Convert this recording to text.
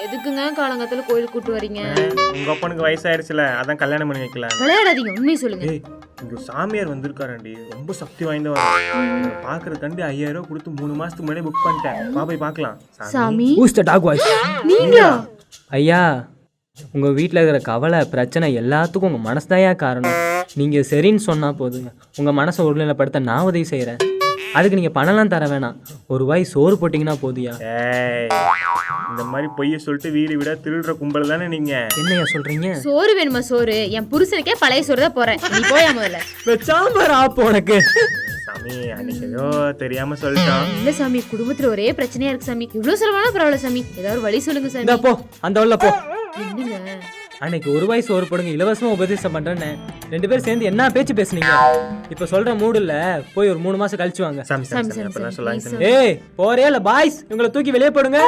எதுக்குங்க காலங்கத்துல கோயிலுக்கு கூட்டு வரீங்க? உங்க அப்பனுக்கு வயசாயிருச்சுல, அதான் கல்யாணம் பண்ணி வைக்கலாம். விளையாடாதீங்க, உண்மையை சொல்லுங்க. ஏய், இங்க சாமியார் வந்திருக்காரண்டி, ரொம்ப சக்தி வாய்ந்தவர். பாக்குறதுக்காண்டி 5000 ரூபாய் கொடுத்து 3 மாசத்துக்கு முன்னாடி புக் பண்ணிட்டேன். வா போய் பார்க்கலாம். சாமி, Who's the dog voice? நீங்களா? ஐயா, உங்கள் வீட்டில் இருக்கிற கவலை பிரச்சனை எல்லாத்துக்கும் உங்கள் மனசு தாயா காரணம். நீங்கள் சரின்னு சொன்னால் போதுங்க, உங்கள் மனசை ஒருநிலைப்படுத்த நான் உதவி செய்கிறேன். அதுக்கு நீங்கள் பணம்லாம் தர வேணாம், ஒரு வாய் சோறு போட்டிங்கன்னா போதுயா. ஏய், இந்த மாதிரி பொய்ய சொல்லிட்டு வீடு விட திருடுற கும்பல் தானே நீங்க. என்னையா சொல்கிறீங்க? சோறு வேணுமா? சோறு என் புருஷனுக்கே பழைய சோறு தான் போறேன். நீ போயா முதல்ல. சாம்பார் ஆப்போ உனக்கு. சாமி, அன்னைக்கு ஏதோ தெரியாம சொல்லிட்டோம். இல்ல சாமி, குடும்பத்துல ஒரே பிரச்சனையா இருக்கு சாமி. இவ்வளவு செலவானா பரவாயில்ல சாமி, ஏதாவது ஒரு வழி சொல்லுங்க சாமி. இந்த போ, அந்த உள்ள போ. என்னங்க அன்னைக்கு ஒரு வாய் சோறு போடுங்க இலவசமாக உபதேசம் பண்ணுறேன்னு 2 பேரும் சேர்ந்து என்ன பேச்சு பேசுனீங்க? இப்போ சொல்கிற மூடு இல்லை, போய் ஒரு 3 மாதம் கழிச்சு வாங்க. சாமி, சாமி, சாமி, அப்பதான் சொல்லாங்க சாமி. ஏய், போறே இல்லை பாய்ஸ், இவங்களை தூக்கி வெளியே போடுங்க.